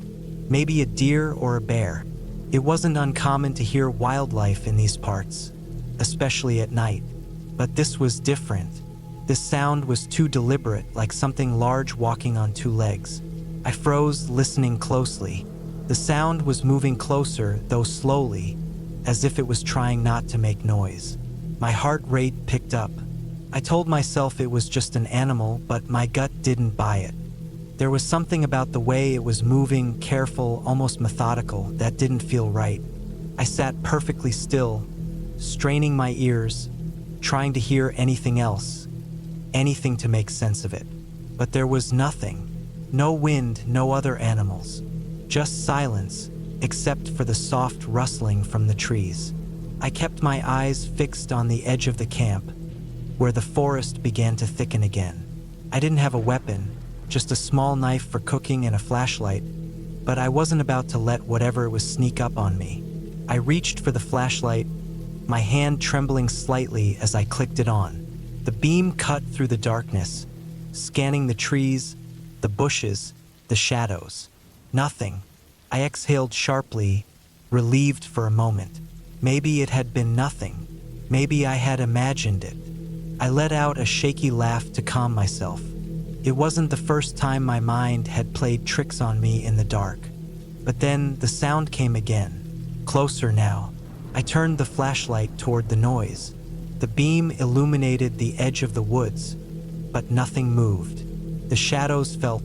Maybe a deer or a bear. It wasn't uncommon to hear wildlife in these parts, especially at night. But this was different. This sound was too deliberate, like something large walking on two legs. I froze, listening closely. The sound was moving closer, though slowly, as if it was trying not to make noise. My heart rate picked up. I told myself it was just an animal, but my gut didn't buy it. There was something about the way it was moving, careful, almost methodical, that didn't feel right. I sat perfectly still, straining my ears, trying to hear anything else, anything to make sense of it. But there was nothing. No wind, no other animals. Just silence, except for the soft rustling from the trees. I kept my eyes fixed on the edge of the camp, where the forest began to thicken again. I didn't have a weapon, just a small knife for cooking and a flashlight, but I wasn't about to let whatever it was sneak up on me. I reached for the flashlight, my hand trembling slightly as I clicked it on. The beam cut through the darkness, scanning the trees, the bushes, the shadows. Nothing. I exhaled sharply, relieved for a moment. Maybe it had been nothing. Maybe I had imagined it. I let out a shaky laugh to calm myself. It wasn't the first time my mind had played tricks on me in the dark. But then the sound came again, closer now. I turned the flashlight toward the noise. The beam illuminated the edge of the woods, but nothing moved. The shadows felt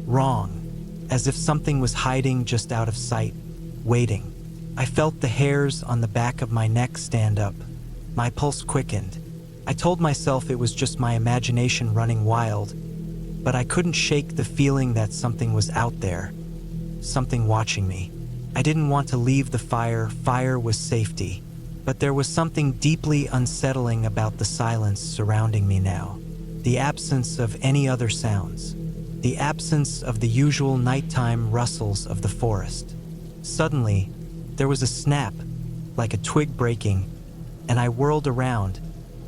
wrong, as if something was hiding just out of sight, waiting. I felt the hairs on the back of my neck stand up. My pulse quickened. I told myself it was just my imagination running wild, but I couldn't shake the feeling that something was out there, something watching me. I didn't want to leave the fire. Fire was safety. But there was something deeply unsettling about the silence surrounding me now. The absence of any other sounds. The absence of the usual nighttime rustles of the forest. Suddenly, there was a snap, like a twig breaking, and I whirled around,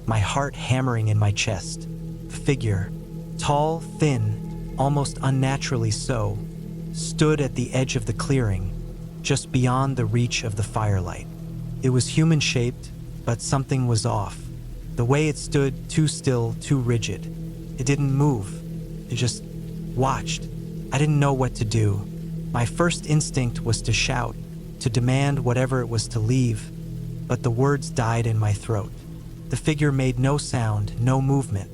my heart hammering in my chest. A figure, tall, thin, almost unnaturally so, stood at the edge of the clearing, just beyond the reach of the firelight. It was human-shaped, but something was off. The way it stood, too still, too rigid. It didn't move. It just watched. I didn't know what to do. My first instinct was to shout, to demand whatever it was to leave, but the words died in my throat. The figure made no sound, no movement.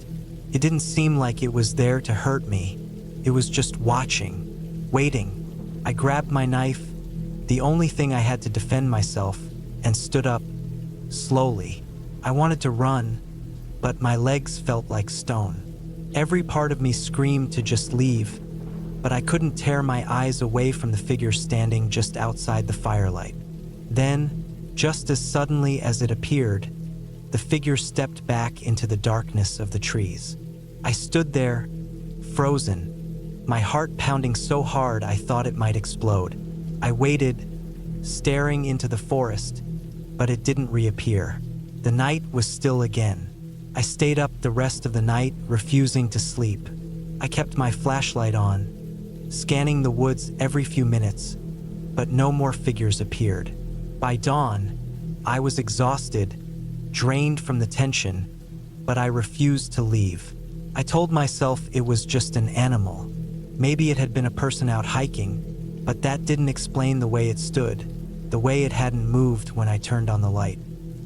It didn't seem like it was there to hurt me. It was just watching, waiting. I grabbed my knife, the only thing I had to defend myself, and stood up, slowly. I wanted to run, but my legs felt like stone. Every part of me screamed to just leave, but I couldn't tear my eyes away from the figure standing just outside the firelight. Then, just as suddenly as it appeared, the figure stepped back into the darkness of the trees. I stood there, frozen, my heart pounding so hard I thought it might explode. I waited, staring into the forest, but it didn't reappear. The night was still again. I stayed up the rest of the night, refusing to sleep. I kept my flashlight on, scanning the woods every few minutes, but no more figures appeared. By dawn, I was exhausted, drained from the tension, but I refused to leave. I told myself it was just an animal. Maybe it had been a person out hiking, but that didn't explain the way it stood, the way it hadn't moved when I turned on the light.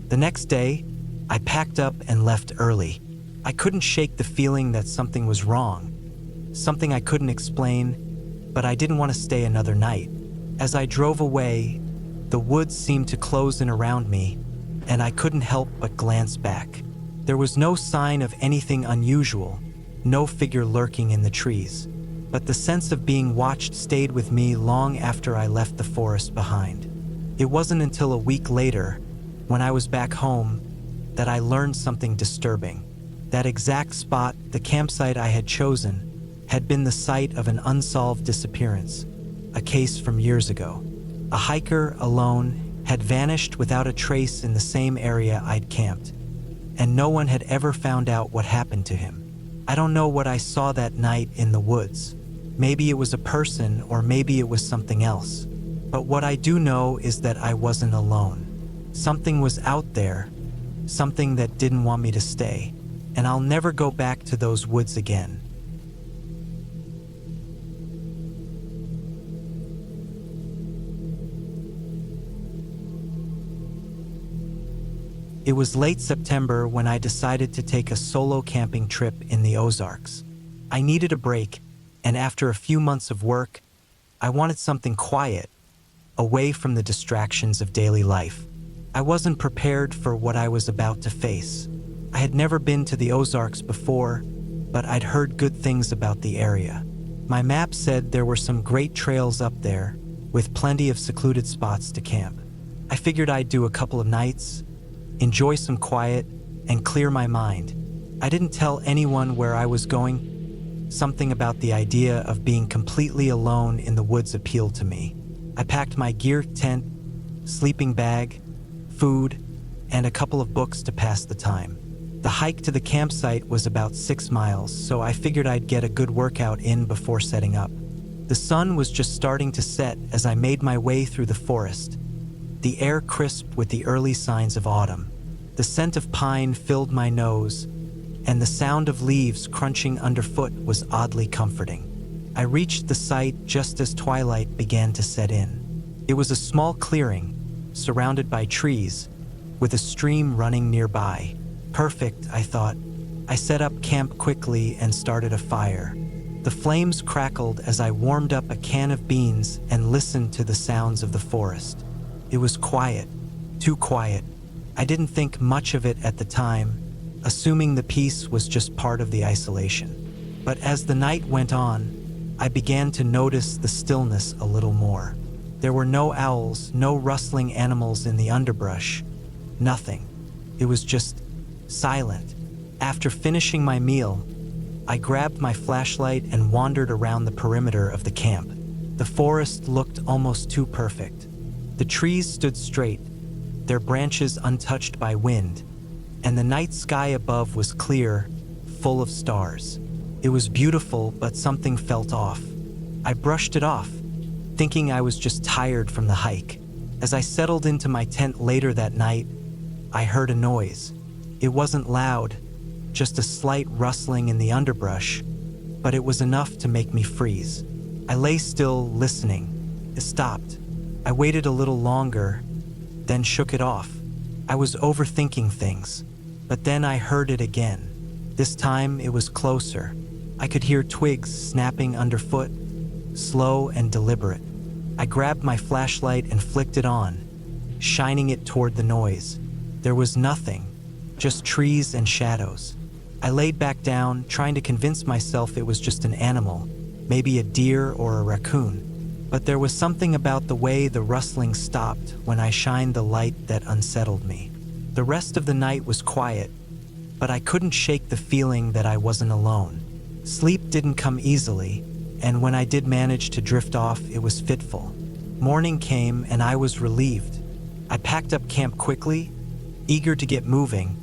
The next day, I packed up and left early. I couldn't shake the feeling that something was wrong, something I couldn't explain, but I didn't want to stay another night. As I drove away, the woods seemed to close in around me, and I couldn't help but glance back. There was no sign of anything unusual, no figure lurking in the trees, but the sense of being watched stayed with me long after I left the forest behind. It wasn't until a week later, when I was back home, that I learned something disturbing. That exact spot, the campsite I had chosen, had been the site of an unsolved disappearance, a case from years ago. A hiker, alone, had vanished without a trace in the same area I'd camped. and no one had ever found out what happened to him. I don't know what I saw that night in the woods. Maybe it was a person, or maybe it was something else. But what I do know is that I wasn't alone. Something was out there, something that didn't want me to stay, and I'll never go back to those woods again. It was late September when I decided to take a solo camping trip in the Ozarks. I needed a break, and after a few months of work, I wanted something quiet, away from the distractions of daily life. I wasn't prepared for what I was about to face. I had never been to the Ozarks before, but I'd heard good things about the area. My map said there were some great trails up there, with plenty of secluded spots to camp. I figured I'd do a couple of nights, enjoy some quiet, and clear my mind. I didn't tell anyone where I was going. Something about the idea of being completely alone in the woods appealed to me. I packed my gear, tent, sleeping bag, food, and a couple of books to pass the time. The hike to the campsite was about 6 miles, so I figured I'd get a good workout in before setting up. The sun was just starting to set as I made my way through the forest, the air crisp with the early signs of autumn. The scent of pine filled my nose, and the sound of leaves crunching underfoot was oddly comforting. I reached the site just as twilight began to set in. It was a small clearing, surrounded by trees, with a stream running nearby. Perfect, I thought. I set up camp quickly and started a fire. The flames crackled as I warmed up a can of beans and listened to the sounds of the forest. It was quiet, too quiet. I didn't think much of it at the time, assuming the peace was just part of the isolation. But as the night went on, I began to notice the stillness a little more. There were no owls, no rustling animals in the underbrush, nothing. It was just silent. After finishing my meal, I grabbed my flashlight and wandered around the perimeter of the camp. The forest looked almost too perfect. The trees stood straight, their branches untouched by wind, and the night sky above was clear, full of stars. It was beautiful, but something felt off. I brushed it off, thinking I was just tired from the hike. As I settled into my tent later that night, I heard a noise. It wasn't loud, just a slight rustling in the underbrush, but it was enough to make me freeze. I lay still, listening. It stopped. I waited a little longer, then shook it off. I was overthinking things, but then I heard it again. This time it was closer. I could hear twigs snapping underfoot, slow and deliberate. I grabbed my flashlight and flicked it on, shining it toward the noise. There was nothing, just trees and shadows. I laid back down, trying to convince myself it was just an animal, maybe a deer or a raccoon. But there was something about the way the rustling stopped when I shined the light that unsettled me. The rest of the night was quiet, but I couldn't shake the feeling that I wasn't alone. Sleep didn't come easily, and when I did manage to drift off, it was fitful. Morning came and I was relieved. I packed up camp quickly, eager to get moving,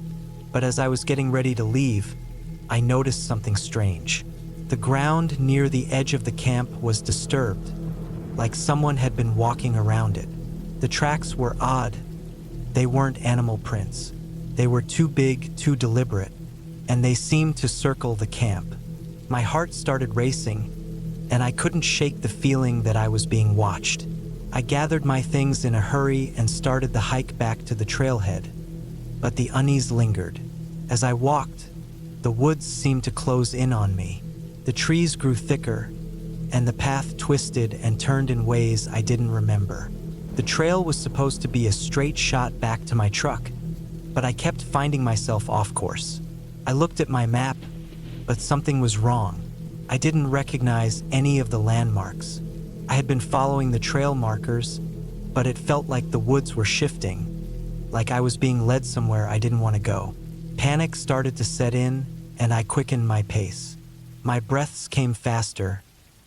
but as I was getting ready to leave, I noticed something strange. The ground near the edge of the camp was disturbed, like someone had been walking around it. The tracks were odd. They weren't animal prints. They were too big, too deliberate, and they seemed to circle the camp. My heart started racing, and I couldn't shake the feeling that I was being watched. I gathered my things in a hurry and started the hike back to the trailhead, but the unease lingered. As I walked, the woods seemed to close in on me. The trees grew thicker, and the path twisted and turned in ways I didn't remember. The trail was supposed to be a straight shot back to my truck, but I kept finding myself off course. I looked at my map, but something was wrong. I didn't recognize any of the landmarks. I had been following the trail markers, but it felt like the woods were shifting, like I was being led somewhere I didn't want to go. Panic started to set in, and I quickened my pace. My breaths came faster,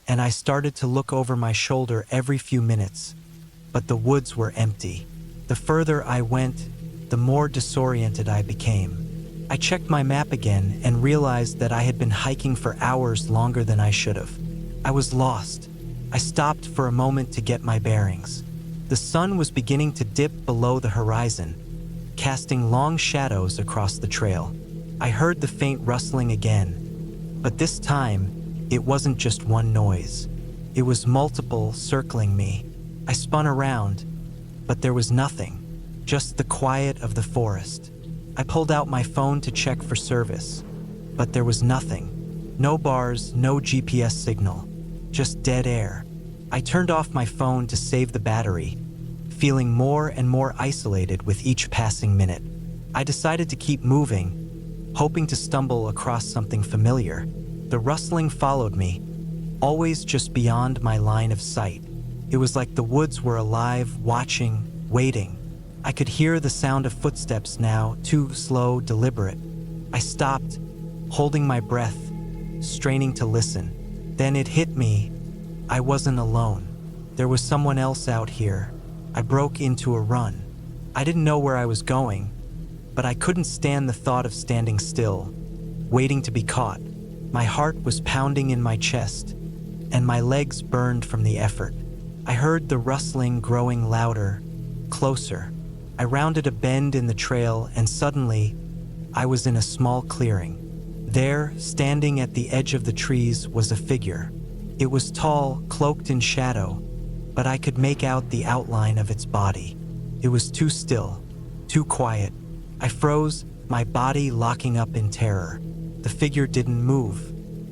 and I started to look over my shoulder every few minutes, but the woods were empty. The further I went, the more disoriented I became. I checked my map again and realized that I had been hiking for hours longer than I should have. I was lost. I stopped for a moment to get my bearings. The sun was beginning to dip below the horizon, casting long shadows across the trail. I heard the faint rustling again, but this time, it wasn't just one noise. It was multiple circling me. I spun around, but there was nothing, just the quiet of the forest. I pulled out my phone to check for service, but there was nothing. No bars, no GPS signal, just dead air. I turned off my phone to save the battery, feeling more and more isolated with each passing minute. I decided to keep moving, hoping to stumble across something familiar. The rustling followed me, always just beyond my line of sight. It was like the woods were alive, watching, waiting. I could hear the sound of footsteps now, too slow, deliberate. I stopped, holding my breath, straining to listen. Then it hit me. I wasn't alone. There was someone else out here. I broke into a run. I didn't know where I was going, but I couldn't stand the thought of standing still, waiting to be caught. My heart was pounding in my chest, and my legs burned from the effort. I heard the rustling growing louder, closer. I rounded a bend in the trail, and suddenly, I was in a small clearing. There, standing at the edge of the trees, was a figure. It was tall, cloaked in shadow, but I could make out the outline of its body. It was too still, too quiet. I froze, my body locking up in terror. The figure didn't move.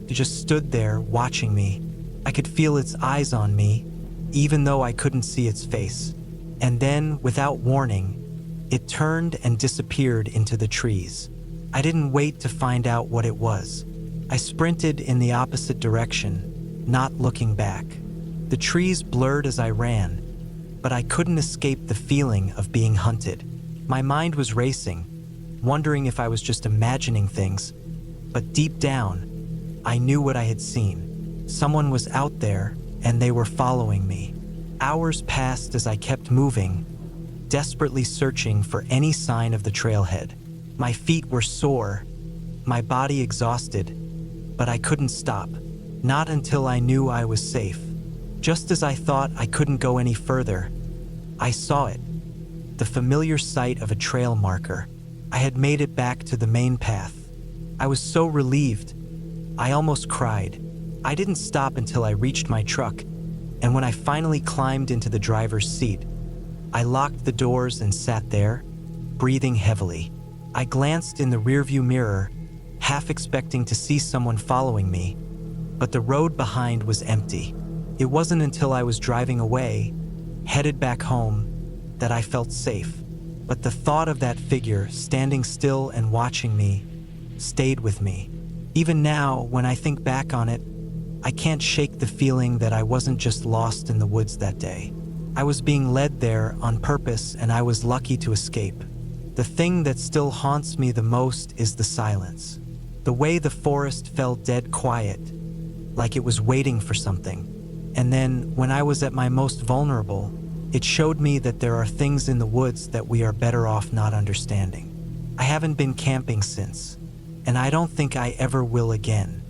It just stood there, watching me. I could feel its eyes on me, even though I couldn't see its face. And then, without warning, it turned and disappeared into the trees. I didn't wait to find out what it was. I sprinted in the opposite direction, not looking back. The trees blurred as I ran, but I couldn't escape the feeling of being hunted. My mind was racing, wondering if I was just imagining things, but deep down, I knew what I had seen. Someone was out there, and they were following me. Hours passed as I kept moving, desperately searching for any sign of the trailhead. My feet were sore, my body exhausted, but I couldn't stop, not until I knew I was safe. Just as I thought I couldn't go any further, I saw it, the familiar sight of a trail marker. I had made it back to the main path. I was so relieved, I almost cried. I didn't stop until I reached my truck, and when I finally climbed into the driver's seat, I locked the doors and sat there, breathing heavily. I glanced in the rearview mirror, half expecting to see someone following me, but the road behind was empty. It wasn't until I was driving away, headed back home, that I felt safe. But the thought of that figure standing still and watching me stayed with me. Even now, when I think back on it, I can't shake the feeling that I wasn't just lost in the woods that day. I was being led there on purpose, and I was lucky to escape. The thing that still haunts me the most is the silence. The way the forest fell dead quiet, like it was waiting for something. And then, when I was at my most vulnerable, it showed me that there are things in the woods that we are better off not understanding. I haven't been camping since, and I don't think I ever will again.